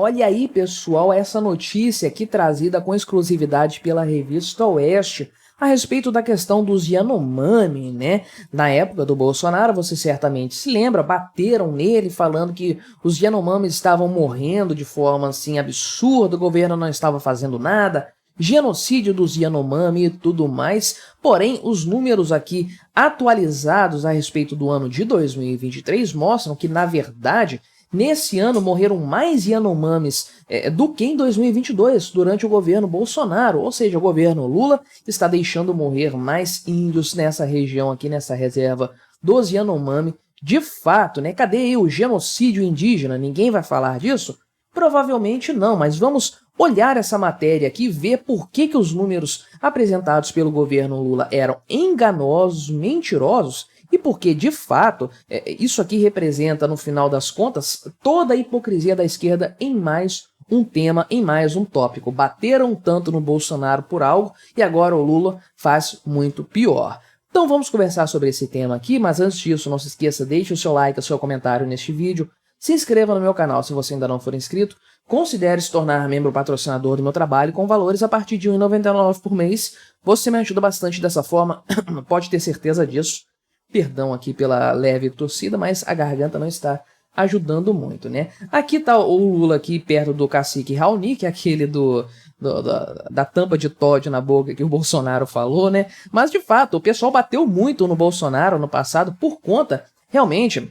Olha aí, pessoal, essa notícia aqui trazida com exclusividade pela revista Oeste a respeito da questão dos Yanomami, né? Na época do Bolsonaro, você certamente se lembra, bateram nele falando que os Yanomami estavam morrendo de forma assim absurda, o governo não estava fazendo nada, genocídio dos Yanomami e tudo mais. Porém, os números aqui atualizados a respeito do ano de 2023 mostram que, na verdade, nesse ano morreram mais Yanomamis do que em 2022, durante o governo Bolsonaro, ou seja, o governo Lula está deixando morrer mais índios nessa região aqui, nessa reserva dos Yanomami. De fato, né? Cadê aí o genocídio indígena? Ninguém vai falar disso? Provavelmente não, mas vamos olhar essa matéria aqui e ver por que os números apresentados pelo governo Lula eram enganosos, mentirosos, e porque, de fato, isso aqui representa, no final das contas, toda a hipocrisia da esquerda em mais um tema, em mais um tópico. Bateram tanto no Bolsonaro por algo e agora o Lula faz muito pior. Então vamos conversar sobre esse tema aqui, mas antes disso, não se esqueça, deixe o seu like, o seu comentário neste vídeo, se inscreva no meu canal se você ainda não for inscrito, considere se tornar membro patrocinador do meu trabalho com valores a partir de R$ 1,99 por mês. Você me ajuda bastante dessa forma, pode ter certeza disso. Perdão aqui pela leve torcida, mas a garganta não está ajudando muito, né? Aqui tá o Lula aqui perto do cacique Raoni, que é aquele da tampa de Toddy na boca que o Bolsonaro falou, né? Mas, de fato, o pessoal bateu muito no Bolsonaro no passado por conta, realmente,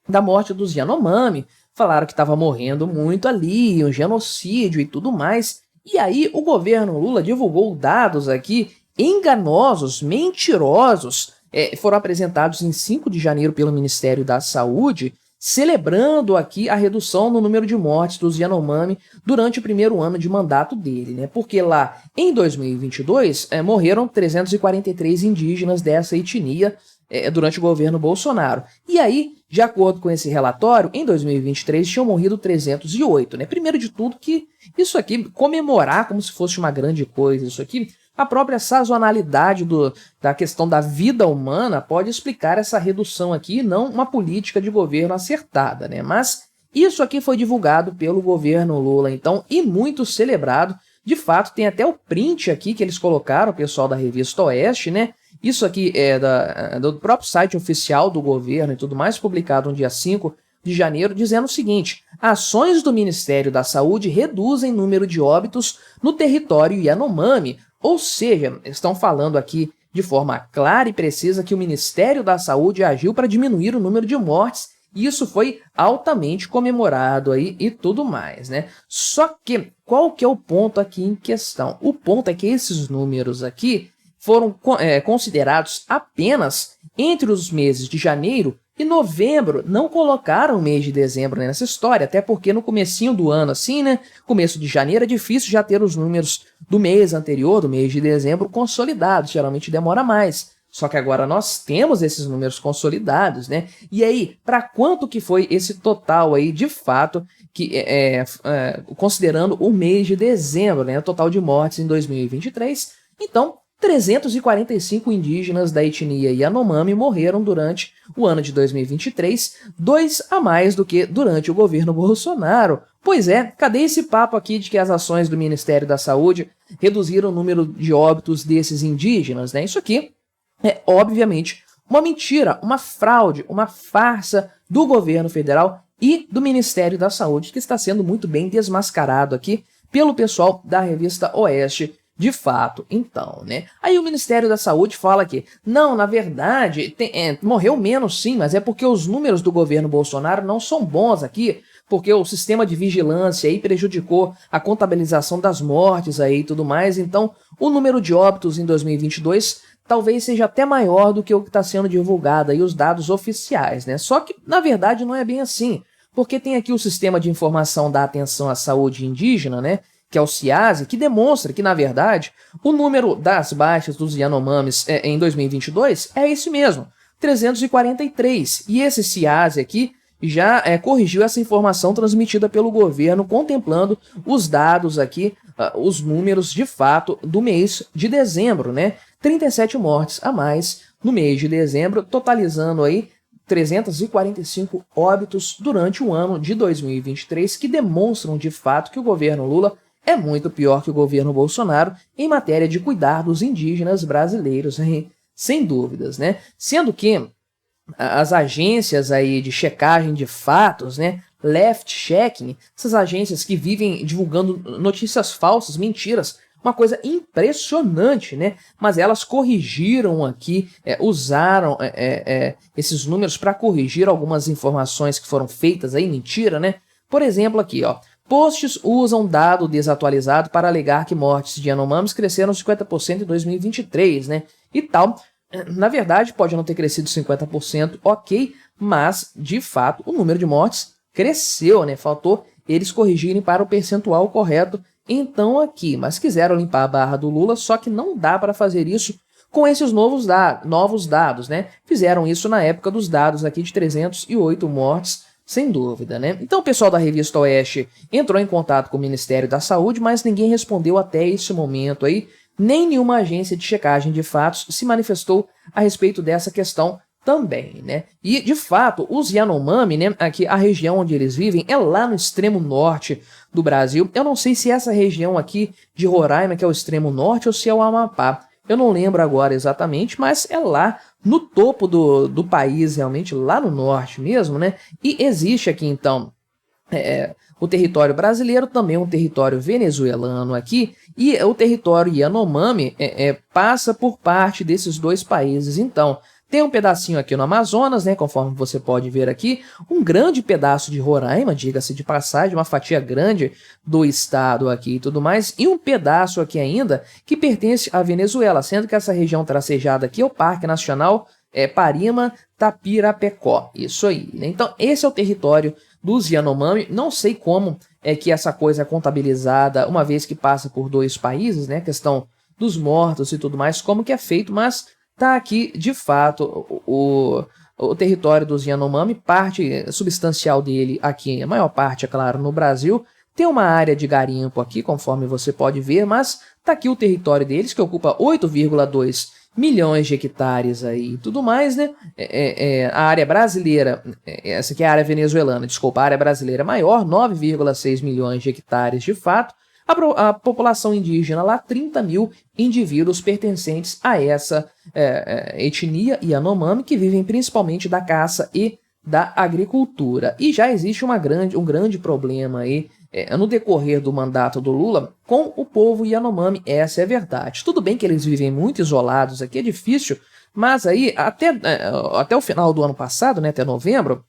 da morte dos Yanomami. Falaram que estava morrendo muito ali, um genocídio e tudo mais. E aí o governo Lula divulgou dados aqui enganosos, mentirosos, foram apresentados em 5 de janeiro pelo Ministério da Saúde, celebrando aqui a redução no número de mortes dos Yanomami durante o primeiro ano de mandato dele, né? Porque lá em 2022 morreram 343 indígenas dessa etnia durante o governo Bolsonaro. E aí, de acordo com esse relatório, em 2023 tinham morrido 308, né? Primeiro de tudo que isso aqui, comemorar como se fosse uma grande coisa, isso aqui, a própria sazonalidade da questão da vida humana pode explicar essa redução aqui, não uma política de governo acertada, né? Mas isso aqui foi divulgado pelo governo Lula, então, e muito celebrado. De fato, tem até o print aqui que eles colocaram, o pessoal da revista Oeste, né? Isso aqui é do próprio site oficial do governo e tudo mais, publicado no dia 5 de janeiro, dizendo o seguinte: ações do Ministério da Saúde reduzem o número de óbitos no território Yanomami. Ou seja, estão falando aqui de forma clara e precisa que o Ministério da Saúde agiu para diminuir o número de mortes, e isso foi altamente comemorado aí e tudo mais, né? Só que, qual que é o ponto aqui em questão? O ponto é que esses números aqui foram considerados apenas entre os meses de janeiro e novembro, não colocaram o mês de dezembro nessa história, até porque no comecinho do ano, assim, né, começo de janeiro, é difícil já ter os números do mês anterior, do mês de dezembro, consolidados, geralmente demora mais. Só que agora nós temos esses números consolidados, né? E aí, para quanto que foi esse total aí, de fato, que considerando o mês de dezembro, né, o total de mortes em 2023, então 345 indígenas da etnia Yanomami morreram durante o ano de 2023, 2 a mais do que durante o governo Bolsonaro. Pois é, cadê esse papo aqui de que as ações do Ministério da Saúde reduziram o número de óbitos desses indígenas, né? Isso aqui é, obviamente, uma mentira, uma fraude, uma farsa do governo federal e do Ministério da Saúde, que está sendo muito bem desmascarado aqui pelo pessoal da revista Oeste. De fato, então, né? Aí o Ministério da Saúde fala que, não, na verdade, morreu menos sim, mas é porque os números do governo Bolsonaro não são bons aqui, porque o sistema de vigilância aí prejudicou a contabilização das mortes aí e tudo mais, então o número de óbitos em 2022 talvez seja até maior do que o que está sendo divulgado aí, os dados oficiais, né? Só que, na verdade, não é bem assim, porque tem aqui o Sistema de Informação da Atenção à Saúde Indígena, né? Que é o CIASE, que demonstra que, na verdade, o número das baixas dos Yanomamis em 2022 é esse mesmo, 343. E esse CIASE aqui já corrigiu essa informação transmitida pelo governo, contemplando os dados aqui, os números de fato do mês de dezembro, né? 37 mortes a mais no mês de dezembro, totalizando aí 345 óbitos durante o ano de 2023, que demonstram de fato que o governo Lula é muito pior que o governo Bolsonaro em matéria de cuidar dos indígenas brasileiros, hein? Sem dúvidas, né? Sendo que as agências aí de checagem de fatos, né, left checking, essas agências que vivem divulgando notícias falsas, mentiras, uma coisa impressionante, né? Mas elas corrigiram aqui, usaram esses números para corrigir algumas informações que foram feitas aí, mentira, né? Por exemplo, aqui, ó, posts usam dado desatualizado para alegar que mortes de Yanomamis cresceram 50% em 2023, né? E tal. Na verdade, pode não ter crescido 50%, ok, mas, de fato, o número de mortes cresceu, né? Faltou eles corrigirem para o percentual correto. Então aqui, mas quiseram limpar a barra do Lula, só que não dá para fazer isso com esses novos dados, né? Fizeram isso na época dos dados aqui de 308 mortes, sem dúvida, né? Então o pessoal da Revista Oeste entrou em contato com o Ministério da Saúde, mas ninguém respondeu até esse momento aí, nem nenhuma agência de checagem de fatos se manifestou a respeito dessa questão também, né? E, de fato, os Yanomami, né, aqui a região onde eles vivem é lá no extremo norte do Brasil. Eu não sei se essa região aqui de Roraima que é o extremo norte ou se é o Amapá. Eu não lembro agora exatamente, mas é lá no topo do país, realmente, lá no norte mesmo, né? E existe aqui, então, o território brasileiro, também um território venezuelano aqui, e o território Yanomami passa por parte desses dois países, então. Tem um pedacinho aqui no Amazonas, né, conforme você pode ver aqui, um grande pedaço de Roraima, diga-se de passagem, uma fatia grande do estado aqui e tudo mais, e um pedaço aqui ainda que pertence à Venezuela, sendo que essa região tracejada aqui é o Parque Nacional Parima-Tapirapecó, isso aí, né? Então esse é o território dos Yanomami. Não sei como é que essa coisa é contabilizada, uma vez que passa por dois países, né, questão dos mortos e tudo mais, como que é feito, mas tá aqui, de fato, o território dos Yanomami, parte substancial dele aqui, a maior parte, é claro, no Brasil. Tem uma área de garimpo aqui, conforme você pode ver, mas tá aqui o território deles, que ocupa 8,2 milhões de hectares aí e tudo mais, né? A área brasileira, essa aqui é a área venezuelana, desculpa, a área brasileira é maior, 9,6 milhões de hectares de fato. A população indígena lá, 30 mil indivíduos pertencentes a essa etnia Yanomami, que vivem principalmente da caça e da agricultura. E já existe um grande problema aí no decorrer do mandato do Lula com o povo Yanomami, essa é a verdade. Tudo bem que eles vivem muito isolados aqui, é difícil, mas aí até o final do ano passado, né, até novembro,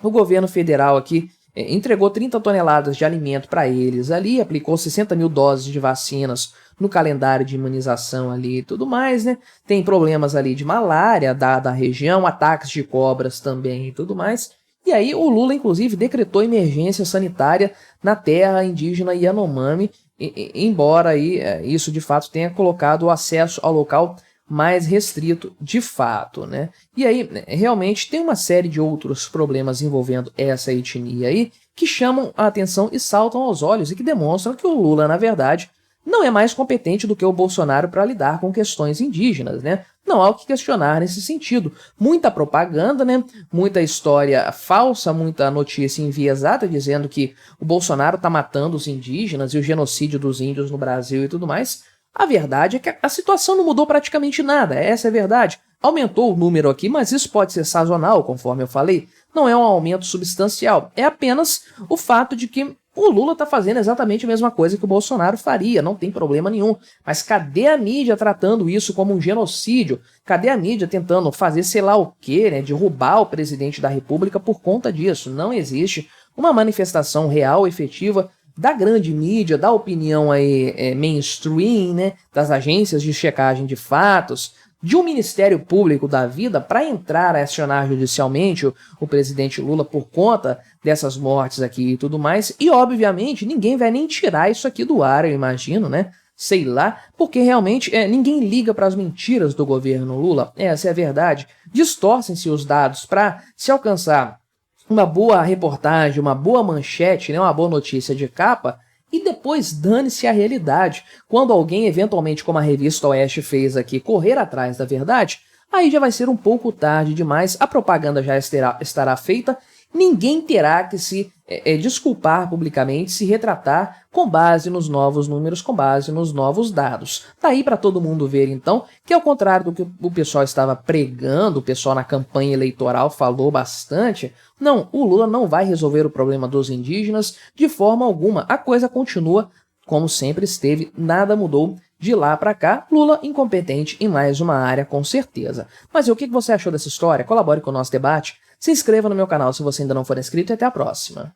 o governo federal aqui entregou 30 toneladas de alimento para eles ali, aplicou 60 mil doses de vacinas no calendário de imunização ali e tudo mais, né? Tem problemas ali de malária da região, ataques de cobras também e tudo mais. E aí o Lula, inclusive, decretou emergência sanitária na terra indígena Yanomami, embora aí isso de fato tenha colocado o acesso ao local mais restrito de fato, né? E aí, realmente, tem uma série de outros problemas envolvendo essa etnia aí que chamam a atenção e saltam aos olhos e que demonstram que o Lula, na verdade, não é mais competente do que o Bolsonaro para lidar com questões indígenas, né? Não há o que questionar nesse sentido. Muita propaganda, né? Muita história falsa, muita notícia enviesada dizendo que o Bolsonaro está matando os indígenas e o genocídio dos índios no Brasil e tudo mais. A verdade é que a situação não mudou praticamente nada, essa é a verdade. Aumentou o número aqui, mas isso pode ser sazonal, conforme eu falei. Não é um aumento substancial, é apenas o fato de que o Lula está fazendo exatamente a mesma coisa que o Bolsonaro faria, não tem problema nenhum. Mas cadê a mídia tratando isso como um genocídio? Cadê a mídia tentando fazer sei lá o quê, né, derrubar o presidente da República por conta disso? Não existe uma manifestação real, efetiva, da grande mídia, da opinião aí, mainstream, né, das agências de checagem de fatos, de um Ministério Público da vida para entrar a acionar judicialmente o presidente Lula por conta dessas mortes aqui e tudo mais. E, obviamente, ninguém vai nem tirar isso aqui do ar, eu imagino, né? Sei lá, porque realmente ninguém liga para as mentiras do governo Lula, essa é a verdade. Distorcem-se os dados para se alcançar uma boa reportagem, uma boa manchete, né, uma boa notícia de capa, e depois dane-se a realidade. Quando alguém, eventualmente, como a Revista Oeste fez aqui, correr atrás da verdade, aí já vai ser um pouco tarde demais, a propaganda já estará feita, ninguém terá que se desculpar publicamente, se retratar com base nos novos números, com base nos novos dados. Tá aí para todo mundo ver, então, que ao contrário do que o pessoal estava pregando, o pessoal na campanha eleitoral falou bastante, não, o Lula não vai resolver o problema dos indígenas de forma alguma. A coisa continua como sempre esteve, nada mudou de lá para cá. Lula incompetente em mais uma área, com certeza. Mas e o que você achou dessa história? Colabore com o nosso debate, se inscreva no meu canal se você ainda não for inscrito e até a próxima.